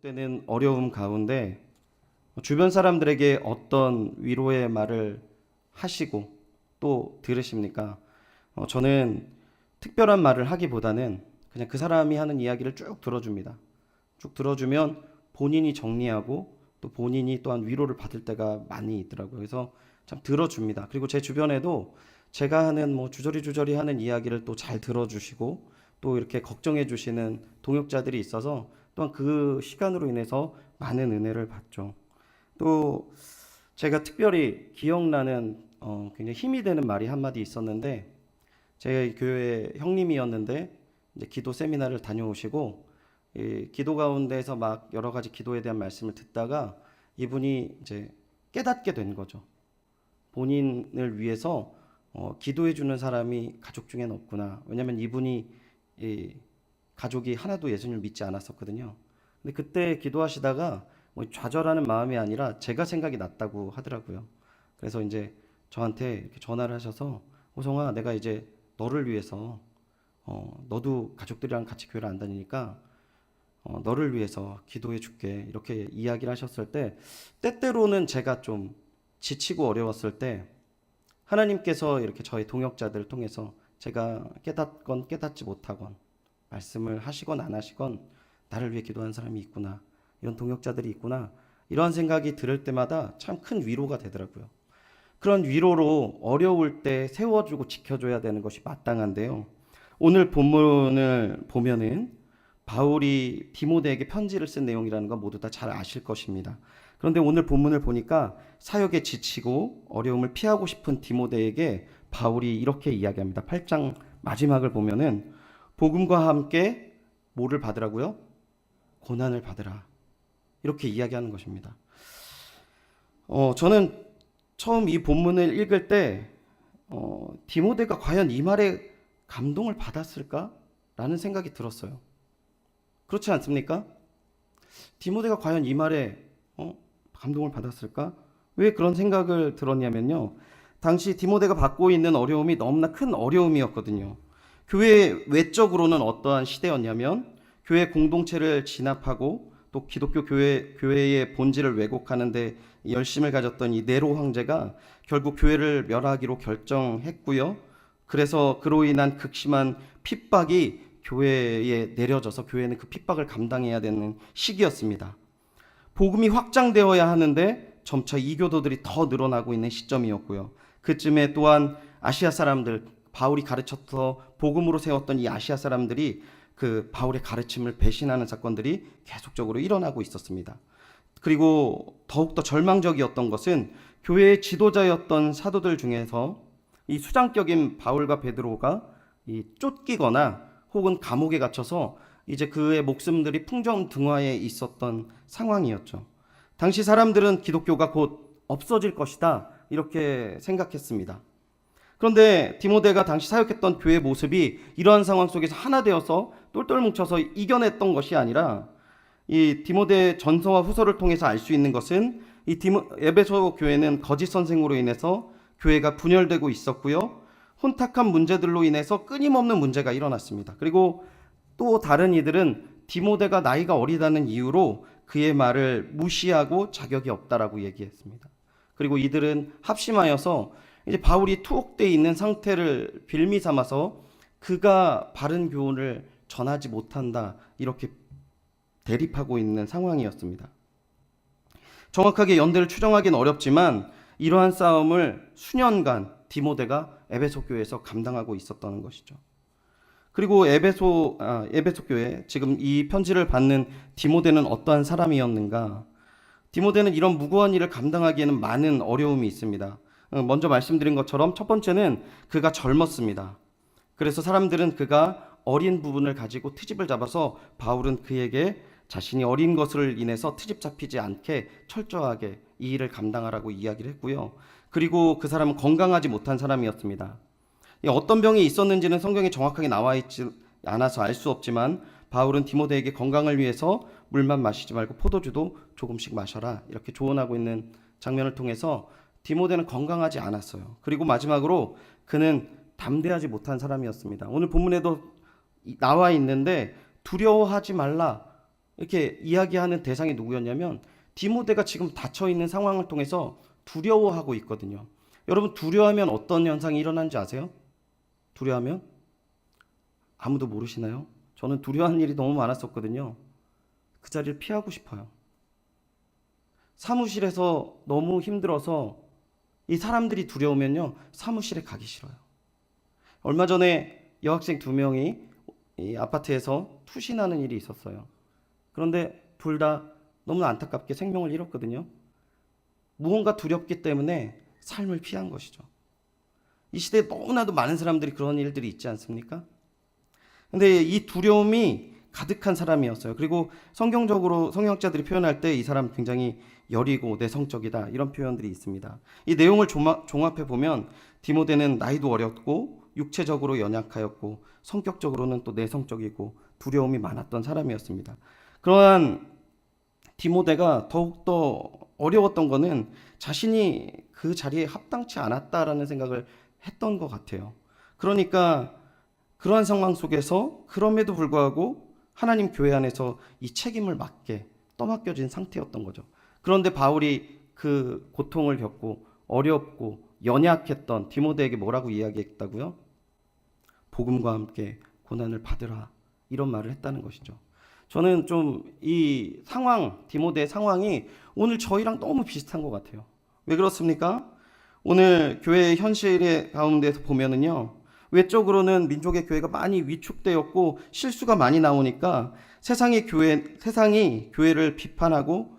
계속되는 어려움 가운데 주변 사람들에게 어떤 위로의 말을 하시고 또 들으십니까? 저는 특별한 말을 하기보다는 그냥 그 사람이 하는 이야기를 쭉 들어줍니다. 쭉 들어주면 본인이 정리하고 또 본인이 또한 위로를 받을 때가 많이 있더라고요. 그래서 참 들어줍니다. 그리고 제 주변에도 제가 하는 주저리 하는 이야기를 또 잘 들어주시고 또 이렇게 걱정해 주시는 동역자들이 있어서 또한 그 시간으로 인해서 많은 은혜를 받죠. 또 제가 특별히 기억나는 굉장히 힘이 되는 말이 한마디 있었는데, 제 교회 형님이었는데 이제 기도 세미나를 다녀오시고 이 기도 가운데서 막 여러 가지 기도에 대한 말씀을 듣다가 이분이 이제 깨닫게 된 거죠. 본인을 위해서 기도해 주는 사람이 가족 중엔 없구나. 왜냐면 이분이 이 가족이 하나도 예수님을 믿지 않았었거든요. 근데 그때 기도하시다가 좌절하는 마음이 아니라 제가 생각이 났다고 하더라고요. 그래서 이제 저한테 이렇게 전화를 하셔서, 호성아, 내가 이제 너를 위해서 너도 가족들이랑 같이 교회를 안 다니니까 너를 위해서 기도해 줄게, 이렇게 이야기를 하셨을 때, 때때로는 제가 좀 지치고 어려웠을 때 하나님께서 이렇게 저희 동역자들을 통해서 제가 깨닫건 깨닫지 못하건 말씀을 하시건 안 하시건 나를 위해 기도하는 사람이 있구나, 이런 동역자들이 있구나, 이러한 생각이 들을 때마다 참 큰 위로가 되더라고요. 그런 위로로 어려울 때 세워주고 지켜줘야 되는 것이 마땅한데요. 오늘 본문을 보면은 바울이 디모데에게 편지를 쓴 내용이라는 건 모두 다 잘 아실 것입니다. 그런데 오늘 본문을 보니까 사역에 지치고 어려움을 피하고 싶은 디모데에게 바울이 이렇게 이야기합니다. 8장 마지막을 보면은 복음과 함께 뭐를 받으라고요? 고난을 받으라, 이렇게 이야기하는 것입니다. 저는 처음 이 본문을 읽을 때 디모데가 과연 이 말에 감동을 받았을까? 라는 생각이 들었어요. 그렇지 않습니까? 디모데가 과연 이 말에 감동을 받았을까? 왜 그런 생각을 들었냐면요, 당시 디모데가 받고 있는 어려움이 너무나 큰 어려움이었거든요. 교회 외적으로는 어떠한 시대였냐면, 교회 공동체를 진압하고 또 기독교 교회의 본질을 왜곡하는데 열심을 가졌던 이 네로 황제가 결국 교회를 멸하기로 결정했고요. 그래서 그로 인한 극심한 핍박이 교회에 내려져서 교회는 그 핍박을 감당해야 되는 시기였습니다. 복음이 확장되어야 하는데 점차 이교도들이 더 늘어나고 있는 시점이었고요. 그쯤에 또한 아시아 사람들, 바울이 가르쳐서 복음으로 세웠던 이 아시아 사람들이 그 바울의 가르침을 배신하는 사건들이 계속적으로 일어나고 있었습니다. 그리고 더욱더 절망적이었던 것은 교회의 지도자였던 사도들 중에서 이 수장격인 바울과 베드로가 이 쫓기거나 혹은 감옥에 갇혀서 이제 그의 목숨들이 풍정등화에 있었던 상황이었죠. 당시 사람들은 기독교가 곧 없어질 것이다, 이렇게 생각했습니다. 그런데 디모데가 당시 사역했던 교회의 모습이 이러한 상황 속에서 하나 되어서 똘똘 뭉쳐서 이겨냈던 것이 아니라, 이 디모데 전서와 후서를 통해서 알 수 있는 것은 이 에베소 교회는 거짓 선생으로 인해서 교회가 분열되고 있었고요. 혼탁한 문제들로 인해서 끊임없는 문제가 일어났습니다. 그리고 또 다른 이들은 디모데가 나이가 어리다는 이유로 그의 말을 무시하고 자격이 없다라고 얘기했습니다. 그리고 이들은 합심하여서 이제 바울이 투옥되어 있는 상태를 빌미 삼아서 그가 바른 교훈을 전하지 못한다, 이렇게 대립하고 있는 상황이었습니다. 정확하게 연대를 추정하기는 어렵지만 이러한 싸움을 수년간 디모데가 에베소 교회에서 감당하고 있었던 것이죠. 그리고 에베소 교회, 지금 이 편지를 받는 디모데는 어떠한 사람이었는가? 디모데는 이런 무고한 일을 감당하기에는 많은 어려움이 있습니다. 먼저 말씀드린 것처럼 첫 번째는 그가 젊었습니다. 그래서 사람들은 그가 어린 부분을 가지고 트집을 잡아서 바울은 그에게 자신이 어린 것을 인해서 트집 잡히지 않게 철저하게 이 일을 감당하라고 이야기를 했고요. 그리고 그 사람은 건강하지 못한 사람이었습니다. 어떤 병이 있었는지는 성경에 정확하게 나와 있지 않아서 알 수 없지만 바울은 디모데에게 건강을 위해서 물만 마시지 말고 포도주도 조금씩 마셔라, 이렇게 조언하고 있는 장면을 통해서 디모데는 건강하지 않았어요. 그리고 마지막으로 그는 담대하지 못한 사람이었습니다. 오늘 본문에도 나와 있는데 두려워하지 말라, 이렇게 이야기하는 대상이 누구였냐면 디모데가 지금 닫혀 있는 상황을 통해서 두려워하고 있거든요. 여러분, 두려워하면 어떤 현상이 일어나는지 아세요? 두려워하면 아무도 모르시나요? 저는 두려워하는 일이 너무 많았었거든요. 그 자리를 피하고 싶어요. 사무실에서 너무 힘들어서 이 사람들이 두려우면요, 사무실에 가기 싫어요. 얼마 전에 여학생 2명이 이 아파트에서 투신하는 일이 있었어요. 그런데 둘 다 너무 안타깝게 생명을 잃었거든요. 무언가 두렵기 때문에 삶을 피한 것이죠. 이 시대에 너무나도 많은 사람들이 그런 일들이 있지 않습니까? 근데 이 두려움이 가득한 사람이었어요. 그리고 성경적으로 성경학자들이 표현할 때 이 사람 굉장히 여리고 내성적이다, 이런 표현들이 있습니다. 이 내용을 종합해 보면 디모데는 나이도 어렸고 육체적으로 연약하였고 성격적으로는 또 내성적이고 두려움이 많았던 사람이었습니다. 그러한 디모데가 더욱더 어려웠던 거는 자신이 그 자리에 합당치 않았다라는 생각을 했던 것 같아요. 그러니까 그러한 상황 속에서 그럼에도 불구하고 하나님 교회 안에서 이 책임을 맡게 떠맡겨진 상태였던 거죠. 그런데 바울이 그 고통을 겪고 어렵고 연약했던 디모데에게 뭐라고 이야기했다고요? 복음과 함께 고난을 받으라, 이런 말을 했다는 것이죠. 저는 좀 이 상황, 디모데의 상황이 오늘 저희랑 너무 비슷한 것 같아요. 왜 그렇습니까? 오늘 교회의 현실의 가운데서 보면은요, 외적으로는 민족의 교회가 많이 위축되었고 실수가 많이 나오니까 세상이 교회를 비판하고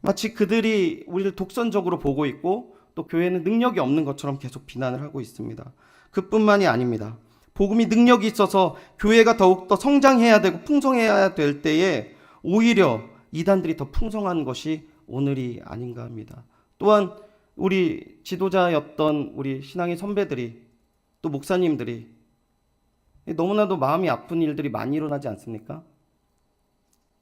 마치 그들이 우리를 독선적으로 보고 있고 또 교회는 능력이 없는 것처럼 계속 비난을 하고 있습니다. 그뿐만이 아닙니다. 복음이 능력이 있어서 교회가 더욱더 성장해야 되고 풍성해야 될 때에 오히려 이단들이 더 풍성한 것이 오늘이 아닌가 합니다. 또한 우리 지도자였던 우리 신앙의 선배들이 또 목사님들이 너무나도 마음이 아픈 일들이 많이 일어나지 않습니까?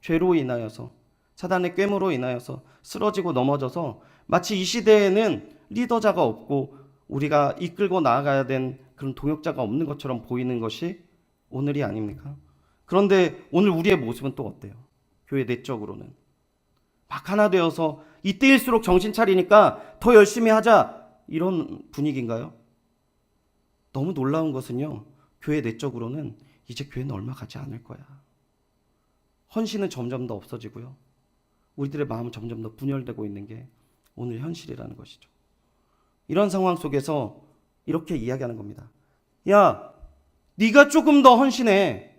죄로 인하여서, 사단의 꾀모로 인하여서 쓰러지고 넘어져서 마치 이 시대에는 리더자가 없고 우리가 이끌고 나아가야 된 그런 동역자가 없는 것처럼 보이는 것이 오늘이 아닙니까? 그런데 오늘 우리의 모습은 또 어때요? 교회 내적으로는 막 하나 되어서 이때일수록 정신 차리니까 더 열심히 하자, 이런 분위기인가요? 너무 놀라운 것은요, 교회 내적으로는 이제 교회는 얼마 가지 않을 거야. 헌신은 점점 더 없어지고요, 우리들의 마음은 점점 더 분열되고 있는 게 오늘 현실이라는 것이죠. 이런 상황 속에서 이렇게 이야기하는 겁니다. 야, 네가 조금 더 헌신해.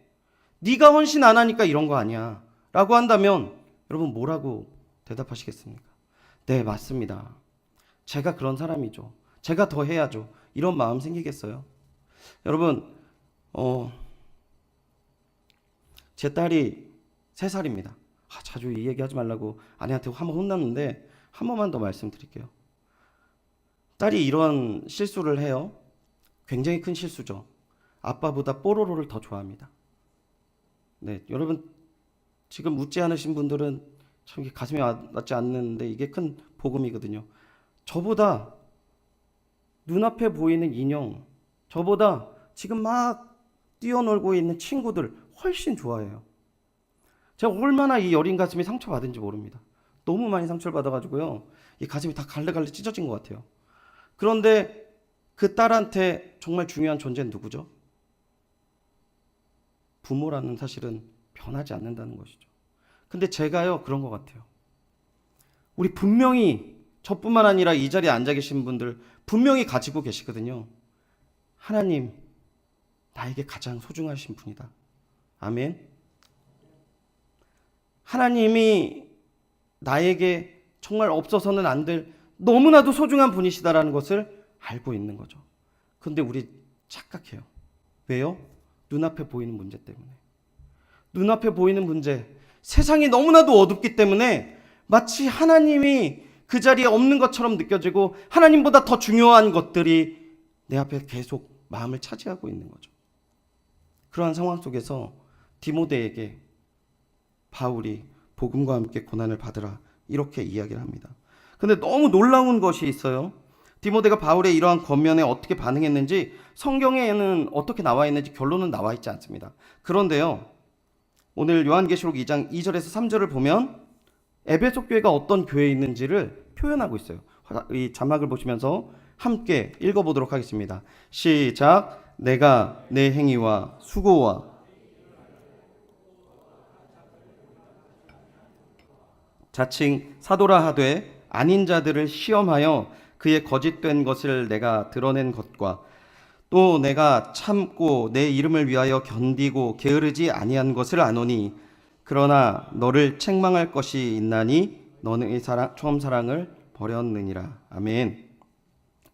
네가 헌신 안 하니까 이런 거 아니야 라고 한다면 여러분 뭐라고 대답하시겠습니까? 네, 맞습니다. 제가 그런 사람이죠. 제가 더 해야죠. 이런 마음 생기겠어요? 여러분, 제 딸이 3살입니다. 자주 이 얘기하지 말라고 아내한테 한번 혼났는데 한 번만 더 말씀드릴게요. 딸이 이런 실수를 해요. 굉장히 큰 실수죠. 아빠보다 뽀로로를 더 좋아합니다. 네, 여러분 지금 웃지 않으신 분들은 참 가슴이 와닿지 않는데 이게 큰 복음이거든요. 저보다 눈앞에 보이는 인형, 저보다 지금 막 뛰어놀고 있는 친구들 훨씬 좋아해요. 제가 얼마나 이 여린 가슴이 상처받은지 모릅니다. 너무 많이 상처를 받아가지고요, 이 가슴이 다 갈래갈래 찢어진 것 같아요. 그런데 그 딸한테 정말 중요한 존재는 누구죠? 부모라는 사실은 변하지 않는다는 것이죠. 근데 제가요, 그런 것 같아요. 우리 분명히 저뿐만 아니라 이 자리에 앉아 계신 분들 분명히 가지고 계시거든요. 하나님, 나에게 가장 소중하신 분이다. 아멘. 하나님이 나에게 정말 없어서는 안 될 너무나도 소중한 분이시다라는 것을 알고 있는 거죠. 근데 우리 착각해요. 왜요? 눈앞에 보이는 문제 때문에. 눈앞에 보이는 문제, 세상이 너무나도 어둡기 때문에 마치 하나님이 그 자리에 없는 것처럼 느껴지고 하나님보다 더 중요한 것들이 내 앞에 계속 마음을 차지하고 있는 거죠. 그러한 상황 속에서 디모데에게 바울이 복음과 함께 고난을 받으라, 이렇게 이야기를 합니다. 근데 너무 놀라운 것이 있어요. 디모데가 바울의 이러한 권면에 어떻게 반응했는지 성경에는 어떻게 나와 있는지 결론은 나와 있지 않습니다. 그런데요, 오늘 요한계시록 2장 2절에서 3절을 보면 에베소 교회가 어떤 교회에 있는지를 표현하고 있어요. 이 자막을 보시면서 함께 읽어보도록 하겠습니다. 시작. 내가 내 행위와 수고와 자칭 사도라 하되 아닌 자들을 시험하여 그의 거짓된 것을 내가 드러낸 것과 또 내가 참고 내 이름을 위하여 견디고 게으르지 아니한 것을 아노니 그러나 너를 책망할 것이 있나니 너는 이 처음 사랑을 버렸느니라. 아멘.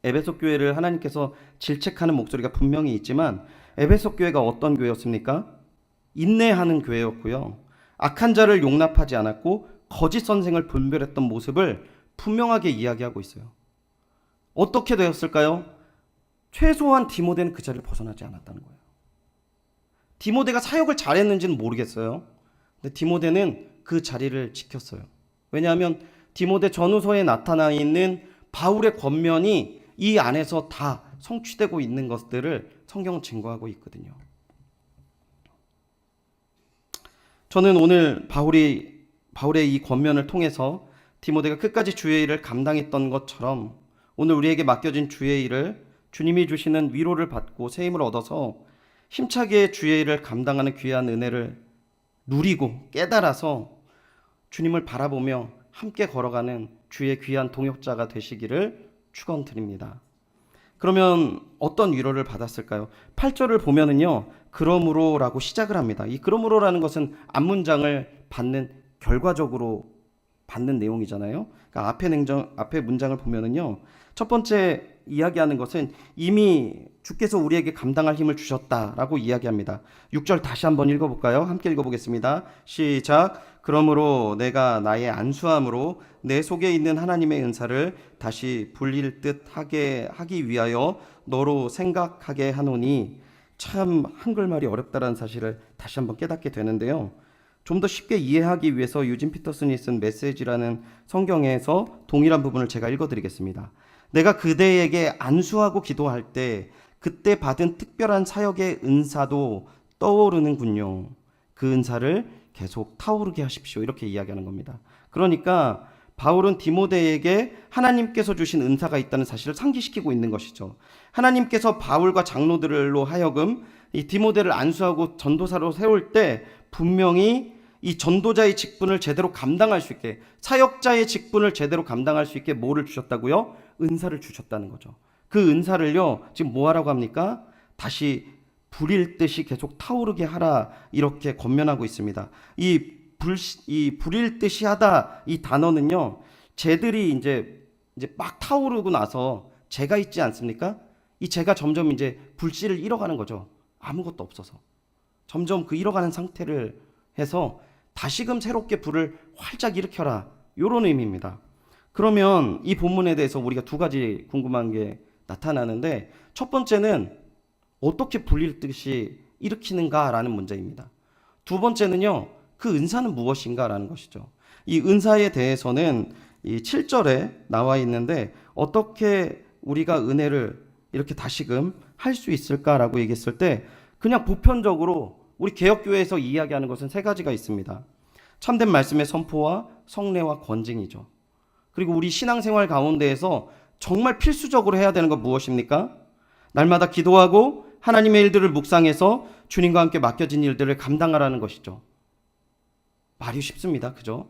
에베소 교회를 하나님께서 질책하는 목소리가 분명히 있지만 에베소 교회가 어떤 교회였습니까? 인내하는 교회였고요. 악한 자를 용납하지 않았고 거짓 선생을 분별했던 모습을 분명하게 이야기하고 있어요. 어떻게 되었을까요? 최소한 디모데는 그 자리를 벗어나지 않았다는 거예요. 디모데가 사역을 잘했는지는 모르겠어요. 근데 디모데는 그 자리를 지켰어요. 왜냐하면 디모데 전후서에 나타나 있는 바울의 권면이 이 안에서 다 성취되고 있는 것들을 성경은 증거하고 있거든요. 저는 오늘 바울의 이 권면을 통해서 디모데가 끝까지 주의 일을 감당했던 것처럼 오늘 우리에게 맡겨진 주의 일을 주님이 주시는 위로를 받고 세임을 얻어서 힘차게 주의 일을 감당하는 귀한 은혜를 누리고 깨달아서 주님을 바라보며 함께 걸어가는 주의 귀한 동역자가 되시기를 축원드립니다. 그러면 어떤 위로를 받았을까요? 8절을 보면은요, 그러므로라고 시작을 합니다. 이 그러므로라는 것은 앞문장을 받는 결과적으로 받는 내용이잖아요. 그러니까 앞에 문장을 보면은요, 첫 번째 이야기하는 것은 이미 주께서 우리에게 감당할 힘을 주셨다라고 이야기합니다. 6절 다시 한번 읽어볼까요? 함께 읽어보겠습니다. 시작. 그러므로 내가 나의 안수함으로 내 속에 있는 하나님의 은사를 다시 불릴 듯 하기 위하여 너로 생각하게 하노니, 참 한글말이 어렵다는 사실을 다시 한번 깨닫게 되는데요. 좀 더 쉽게 이해하기 위해서 유진 피터슨이 쓴 메시지라는 성경에서 동일한 부분을 제가 읽어드리겠습니다. 내가 그대에게 안수하고 기도할 때 그때 받은 특별한 사역의 은사도 떠오르는군요. 그 은사를 계속 타오르게 하십시오. 이렇게 이야기하는 겁니다. 그러니까 바울은 디모데에게 하나님께서 주신 은사가 있다는 사실을 상기시키고 있는 것이죠. 하나님께서 바울과 장로들로 하여금 이 디모데를 안수하고 전도사로 세울 때 분명히 이 전도자의 직분을 제대로 감당할 수 있게, 사역자의 직분을 제대로 감당할 수 있게 뭐를 주셨다고요? 은사를 주셨다는 거죠. 그 은사를요, 지금 뭐 하라고 합니까? 다시 불일 듯이 계속 타오르게 하라, 이렇게 권면하고 있습니다. 이 불일 듯이 하다, 이 단어는요, 쟤들이 이제 막 타오르고 나서 재가 있지 않습니까? 이 재가 점점 이제 불씨를 잃어가는 거죠. 아무것도 없어서. 점점 그 잃어가는 상태를 해서 다시금 새롭게 불을 활짝 일으켜라, 이런 의미입니다. 그러면 이 본문에 대해서 우리가 두 가지 궁금한 게 나타나는데, 첫 번째는 어떻게 불릴 듯이 일으키는가라는 문제입니다. 두 번째는요, 그 은사는 무엇인가라는 것이죠. 이 은사에 대해서는 이 7절에 나와 있는데, 어떻게 우리가 은혜를 이렇게 다시금 할 수 있을까라고 얘기했을 때, 그냥 보편적으로 우리 개혁교회에서 이야기하는 것은 세 가지가 있습니다. 참된 말씀의 선포와 성례와 권징이죠. 그리고 우리 신앙생활 가운데에서 정말 필수적으로 해야 되는 건 무엇입니까? 날마다 기도하고 하나님의 일들을 묵상해서 주님과 함께 맡겨진 일들을 감당하라는 것이죠. 말이 쉽습니다. 그죠?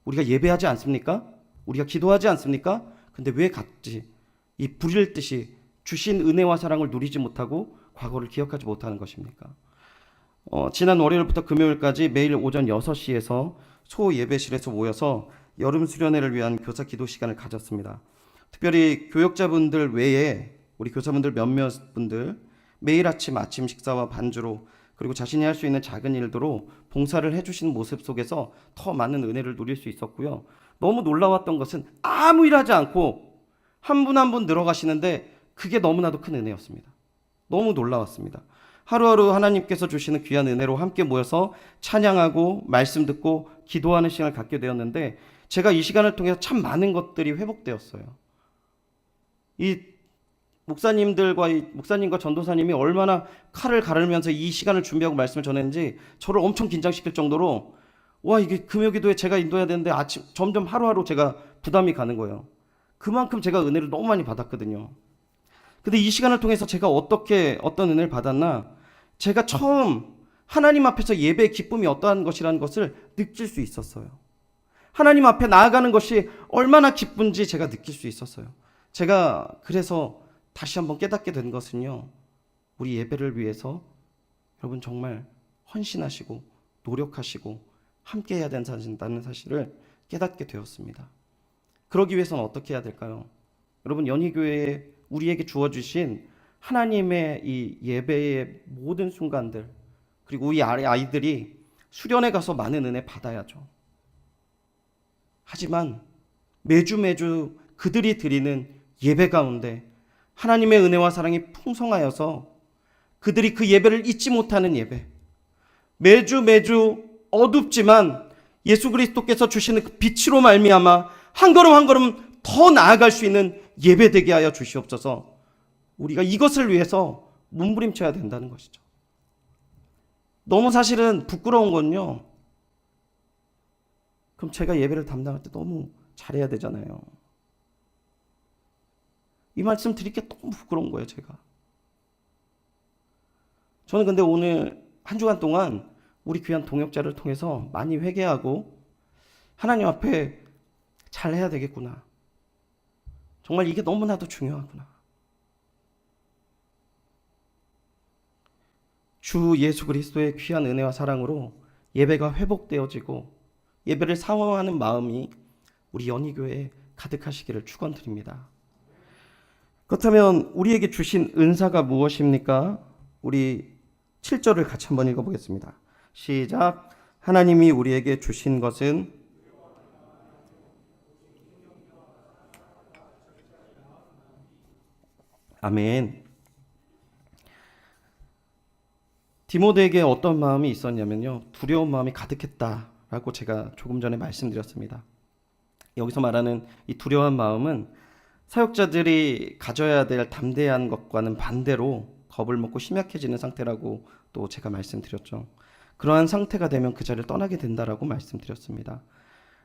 우리가 예배하지 않습니까? 우리가 기도하지 않습니까? 근데 왜 같이 이 불일 듯이 주신 은혜와 사랑을 누리지 못하고 과거를 기억하지 못하는 것입니까? 지난 월요일부터 금요일까지 매일 오전 6시에서 소 예배실에서 모여서 여름 수련회를 위한 교사 기도 시간을 가졌습니다. 특별히 교역자분들 외에 우리 교사분들 몇몇 분들 매일 아침 식사와 반주로, 그리고 자신이 할 수 있는 작은 일도로 봉사를 해주시는 모습 속에서 더 많은 은혜를 누릴 수 있었고요. 너무 놀라웠던 것은 아무 일 하지 않고 한 분 한 분 늘어가시는데 그게 너무나도 큰 은혜였습니다. 너무 놀라웠습니다. 하루하루 하나님께서 주시는 귀한 은혜로 함께 모여서 찬양하고 말씀 듣고 기도하는 시간을 갖게 되었는데, 제가 이 시간을 통해서 참 많은 것들이 회복되었어요. 이 목사님과 전도사님이 얼마나 칼을 가르면서 이 시간을 준비하고 말씀을 전했는지 저를 엄청 긴장시킬 정도로, 와, 이게 금요기도에 제가 인도해야 되는데 점점 하루하루 제가 부담이 가는 거예요. 그만큼 제가 은혜를 너무 많이 받았거든요. 근데 이 시간을 통해서 제가 어떤 은혜를 받았나, 제가 처음 하나님 앞에서 예배의 기쁨이 어떠한 것이라는 것을 느낄 수 있었어요. 하나님 앞에 나아가는 것이 얼마나 기쁜지 제가 느낄 수 있었어요. 제가 그래서 다시 한번 깨닫게 된 것은요, 우리 예배를 위해서 여러분 정말 헌신하시고 노력하시고 함께 해야 된다는 사실을 깨닫게 되었습니다. 그러기 위해서는 어떻게 해야 될까요? 여러분, 연희교회에 우리에게 주어주신 하나님의 이 예배의 모든 순간들, 그리고 우리 아이들이 수련회 가서 많은 은혜 받아야죠. 하지만 매주 그들이 드리는 예배 가운데 하나님의 은혜와 사랑이 풍성하여서 그들이 그 예배를 잊지 못하는 예배, 매주 어둡지만 예수 그리스도께서 주시는 그 빛으로 말미암아 한 걸음 한 걸음 더 나아갈 수 있는 예배 되게 하여 주시옵소서. 우리가 이것을 위해서 몸부림쳐야 된다는 것이죠. 너무 사실은 부끄러운 건요, 그럼 제가 예배를 담당할 때 너무 잘해야 되잖아요. 이 말씀 드릴 게 너무 부끄러운 거예요, 제가. 저는 근데 오늘 한 주간 동안 우리 귀한 동역자를 통해서 많이 회개하고 하나님 앞에 잘해야 되겠구나. 정말 이게 너무나도 중요하구나. 주 예수 그리스도의 귀한 은혜와 사랑으로 예배가 회복되어지고 예배를 사모하는 마음이 우리 연희교회에 가득하시기를 축원드립니다. 그렇다면 우리에게 주신 은사가 무엇입니까? 우리 7절을 같이 한번 읽어보겠습니다. 시작. 하나님이 우리에게 주신 것은 아멘. 디모데에게 어떤 마음이 있었냐면요, 두려운 마음이 가득했다라고 제가 조금 전에 말씀드렸습니다. 여기서 말하는 이 두려운 마음은 사역자들이 가져야 될 담대한 것과는 반대로 겁을 먹고 심약해지는 상태라고 또 제가 말씀드렸죠. 그러한 상태가 되면 그 자리를 떠나게 된다라고 말씀드렸습니다.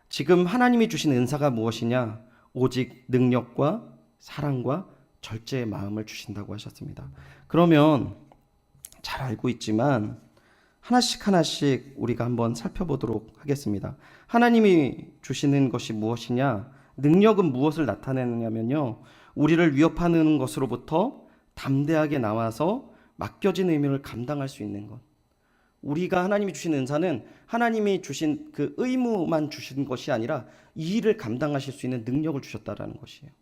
지금 하나님이 주신 은사가 무엇이냐? 오직 능력과 사랑과 절제의 마음을 주신다고 하셨습니다. 그러면 잘 알고 있지만 하나씩 우리가 한번 살펴보도록 하겠습니다. 하나님이 주시는 것이 무엇이냐? 능력은 무엇을 나타내느냐면요, 우리를 위협하는 것으로부터 담대하게 나와서 맡겨진 의무를 감당할 수 있는 것. 우리가 하나님이 주신 은사는 하나님이 주신 그 의무만 주신 것이 아니라 이 일을 감당하실 수 있는 능력을 주셨다라는 것이에요.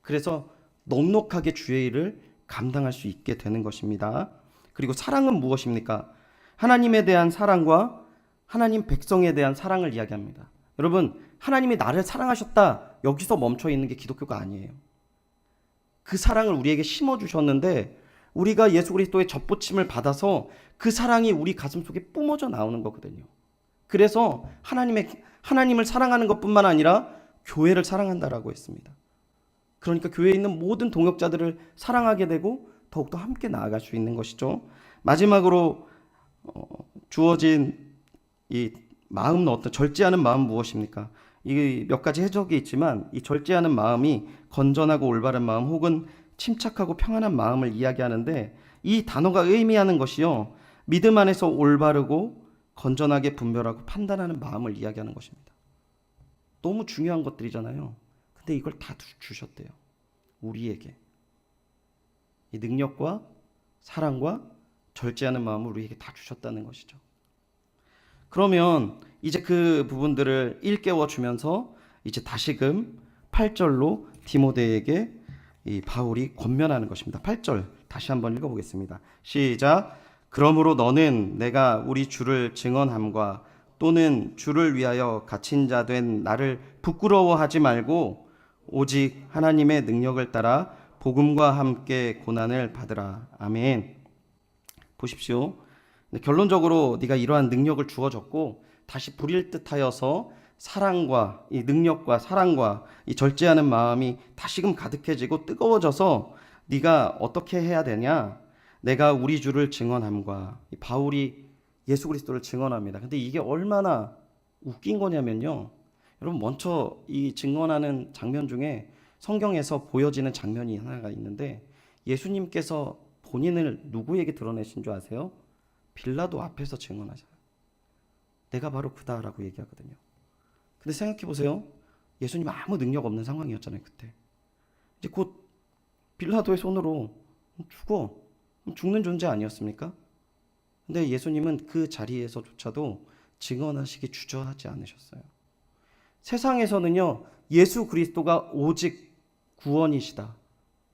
그래서 넉넉하게 주의 일을 감당할 수 있게 되는 것입니다. 그리고 사랑은 무엇입니까? 하나님에 대한 사랑과 하나님 백성에 대한 사랑을 이야기합니다. 여러분, 하나님이 나를 사랑하셨다, 여기서 멈춰 있는 게 기독교가 아니에요. 그 사랑을 우리에게 심어주셨는데 우리가 예수 그리스도의 젖보침을 받아서 그 사랑이 우리 가슴속에 뿜어져 나오는 거거든요. 그래서 하나님을 사랑하는 것뿐만 아니라 교회를 사랑한다라고 했습니다. 그러니까 교회에 있는 모든 동역자들을 사랑하게 되고 더욱더 함께 나아갈 수 있는 것이죠. 마지막으로 주어진 이 마음은 어떤 절제하는 마음 무엇입니까? 이 몇 가지 해석이 있지만 이 절제하는 마음이 건전하고 올바른 마음 혹은 침착하고 평안한 마음을 이야기하는데, 이 단어가 의미하는 것이요, 믿음 안에서 올바르고 건전하게 분별하고 판단하는 마음을 이야기하는 것입니다. 너무 중요한 것들이잖아요. 근데 이걸 다 주셨대요. 우리에게 이 능력과 사랑과 절제하는 마음을 우리에게 다 주셨다는 것이죠. 그러면 이제 그 부분들을 일깨워 주면서 이제 다시금 8절로 디모데에게 이 바울이 권면하는 것입니다. 8절 다시 한번 읽어보겠습니다. 시작. 그러므로 너는 내가 우리 주를 증언함과 또는 주를 위하여 갇힌 자 된 나를 부끄러워하지 말고 오직 하나님의 능력을 따라 복음과 함께 고난을 받으라. 아멘. 보십시오. 결론적으로 네가 이러한 능력을 주어졌고 다시 부릴 듯하여서 사랑과 이 능력과 사랑과 이 절제하는 마음이 다시금 가득해지고 뜨거워져서 네가 어떻게 해야 되냐? 내가 우리 주를 증언함과 바울이 예수 그리스도를 증언합니다. 근데 이게 얼마나 웃긴 거냐면요. 여러분 먼저 이 증언하는 장면 중에 성경에서 보여지는 장면이 하나가 있는데 예수님께서 본인을 누구에게 드러내신 줄 아세요? 빌라도 앞에서 증언하잖아요. 내가 바로 그다라고 얘기하거든요. 근데 생각해 보세요. 예수님 아무 능력 없는 상황이었잖아요, 그때. 이제 곧 빌라도의 손으로 죽어. 죽는 존재 아니었습니까? 근데 예수님은 그 자리에서조차도 증언하시기 주저하지 않으셨어요. 세상에서는요, 예수 그리스도가 오직 구원이시다.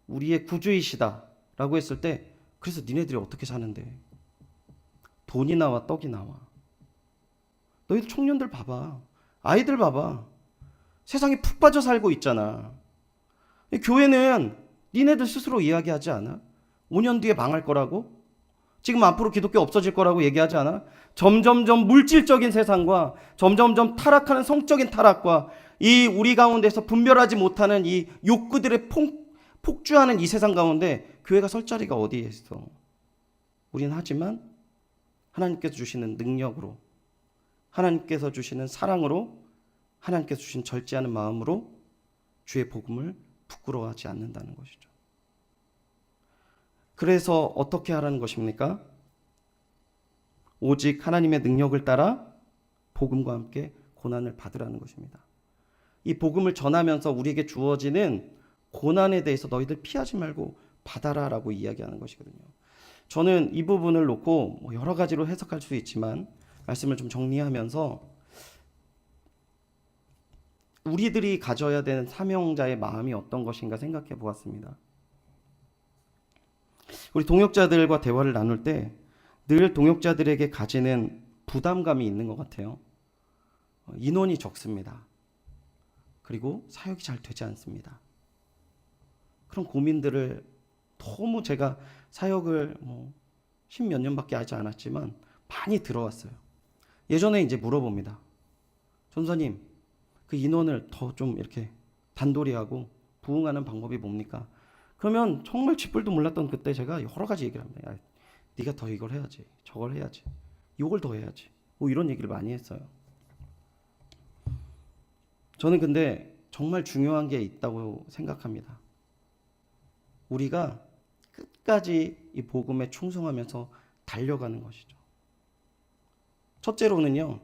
우리의 구주이시다. 라고 했을 때, 그래서 니네들이 어떻게 사는데? 돈이 나와, 떡이 나와. 너희들 청년들 봐봐. 아이들 봐봐. 세상에 푹 빠져 살고 있잖아. 교회는 니네들 스스로 이야기하지 않아? 5년 뒤에 망할 거라고? 지금 앞으로 기독교 없어질 거라고 얘기하지 않아? 점점점 물질적인 세상과 점점점 타락하는 성적인 타락과 이 우리 가운데서 분별하지 못하는 이 욕구들의 폭주하는 이 세상 가운데 교회가 설 자리가 어디에 있어? 우리는 하지만 하나님께서 주시는 능력으로, 하나님께서 주시는 사랑으로, 하나님께서 주신 절제하는 마음으로 주의 복음을 부끄러워하지 않는다는 것이죠. 그래서 어떻게 하라는 것입니까? 오직 하나님의 능력을 따라 복음과 함께 고난을 받으라는 것입니다. 이 복음을 전하면서 우리에게 주어지는 고난에 대해서 너희들 피하지 말고 받아라라고 이야기하는 것이거든요. 저는 이 부분을 놓고 여러 가지로 해석할 수 있지만 말씀을 좀 정리하면서 우리들이 가져야 되는 사명자의 마음이 어떤 것인가 생각해 보았습니다. 우리 동역자들과 대화를 나눌 때 늘 동역자들에게 가지는 부담감이 있는 것 같아요. 인원이 적습니다. 그리고 사역이 잘 되지 않습니다. 그런 고민들을 너무 제가 사역을 10몇 년밖에 하지 않았지만 많이 들어왔어요. 예전에 이제 물어봅니다. 전사님, 그 인원을 더 좀 이렇게 단도리하고 부응하는 방법이 뭡니까? 그러면 정말 쥐뿔도 몰랐던 그때 제가 여러 가지 얘기를 합니다. 야, 네가 더 이걸 해야지, 저걸 해야지, 이걸 더 해야지, 이런 얘기를 많이 했어요. 저는 근데 정말 중요한 게 있다고 생각합니다. 우리가 끝까지 이 복음에 충성하면서 달려가는 것이죠. 첫째로는요,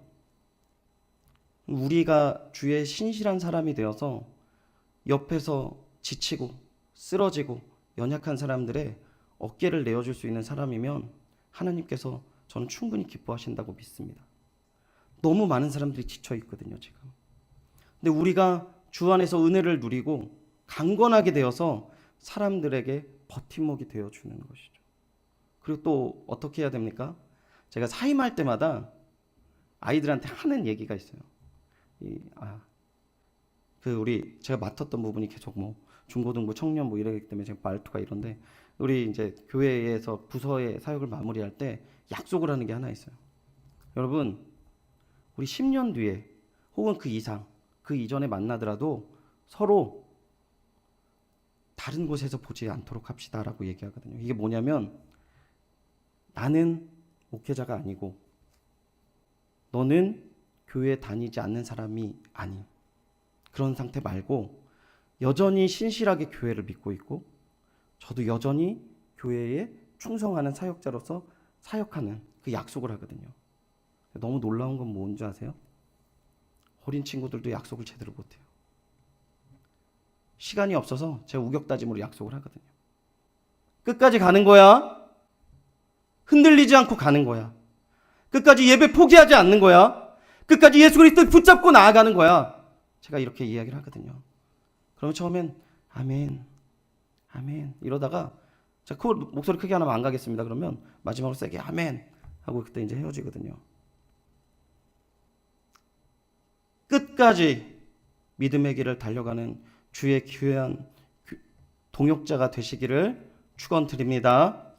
우리가 주의 신실한 사람이 되어서 옆에서 지치고 쓰러지고 연약한 사람들의 어깨를 내어줄 수 있는 사람이면 하나님께서 저는 충분히 기뻐하신다고 믿습니다. 너무 많은 사람들이 지쳐 있거든요, 지금. 근데 우리가 주 안에서 은혜를 누리고 강건하게 되어서 사람들에게 버팀목이 되어주는 것이죠. 그리고 또 어떻게 해야 됩니까? 제가 사임할 때마다 아이들한테 하는 얘기가 있어요. 우리 제가 맡았던 부분이 계속 중고등부 청년부 이러기 때문에 제가 말투가 이런데 우리 이제 교회에서 부서의 사역을 마무리할 때 약속을 하는 게 하나 있어요. 여러분, 우리 10년 뒤에 혹은 그 이상, 그 이전에 만나더라도 서로 다른 곳에서 보지 않도록 합시다라고 얘기하거든요. 이게 뭐냐면 나는 목회자가 아니고 너는 교회에 다니지 않는 사람이 아닌 그런 상태 말고 여전히 신실하게 교회를 믿고 있고 저도 여전히 교회에 충성하는 사역자로서 사역하는 그 약속을 하거든요. 너무 놀라운 건 뭔지 아세요? 어린 친구들도 약속을 제대로 못해요. 시간이 없어서 제가 우격다짐으로 약속을 하거든요. 끝까지 가는 거야. 흔들리지 않고 가는 거야. 끝까지 예배 포기하지 않는 거야. 끝까지 예수 그리스도를 붙잡고 나아가는 거야. 제가 이렇게 이야기를 하거든요. 그러면 처음엔 아멘, 아멘 이러다가 자, 그 목소리 크게 하나만 안 가겠습니다. 그러면 마지막으로 세게 아멘 하고 그때 이제 헤어지거든요. 끝까지 믿음의 길을 달려가는 주의 귀한 동역자가 되시기를 축원드립니다.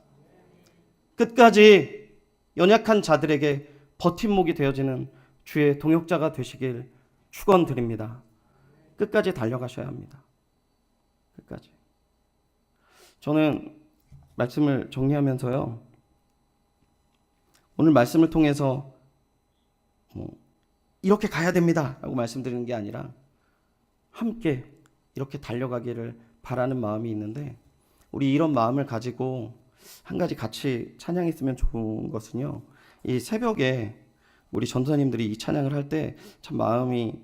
끝까지 연약한 자들에게 버팀목이 되어지는 주의 동역자가 되시길 축원드립니다. 끝까지 달려가셔야 합니다. 끝까지. 저는 말씀을 정리하면서요, 오늘 말씀을 통해서 이렇게 가야 됩니다 라고 말씀드리는 게 아니라 함께 이렇게 달려가기를 바라는 마음이 있는데, 우리 이런 마음을 가지고 한 가지 같이 찬양했으면 좋은 것은요, 이 새벽에 우리 전도사님들이 이 찬양을 할 때 참 마음이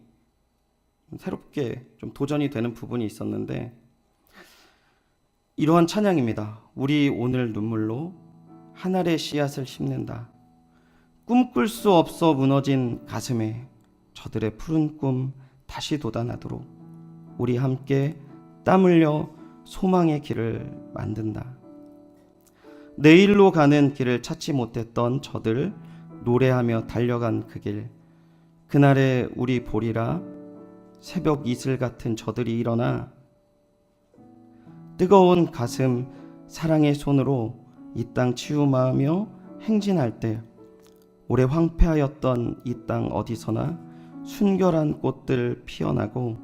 새롭게 좀 도전이 되는 부분이 있었는데, 이러한 찬양입니다. 우리 오늘 눈물로 한 알의 씨앗을 심는다. 꿈꿀 수 없어 무너진 가슴에 저들의 푸른 꿈 다시 돋아나도록 우리 함께 땀 흘려 소망의 길을 만든다. 내일로 가는 길을 찾지 못했던 저들 노래하며 달려간 그 길, 그날에 우리 보리라. 새벽 이슬 같은 저들이 일어나 뜨거운 가슴 사랑의 손으로 이 땅 치유하며 행진할 때 오래 황폐하였던 이 땅 어디서나 순결한 꽃들 피어나고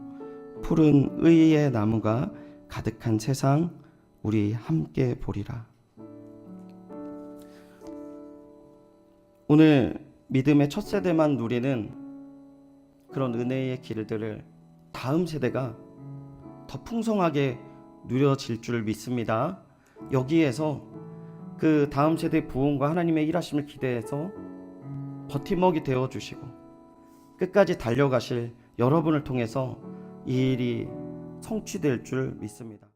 푸른 의의 나무가 가득한 세상 우리 함께 보리라. 오늘 믿음의 첫 세대만 누리는 그런 은혜의 길들을 다음 세대가 더 풍성하게 누려질 줄 믿습니다. 여기에서 그 다음 세대 부흥과 하나님의 일하심을 기대해서 버팀목이 되어주시고 끝까지 달려가실 여러분을 통해서 이 일이 성취될 줄 믿습니다.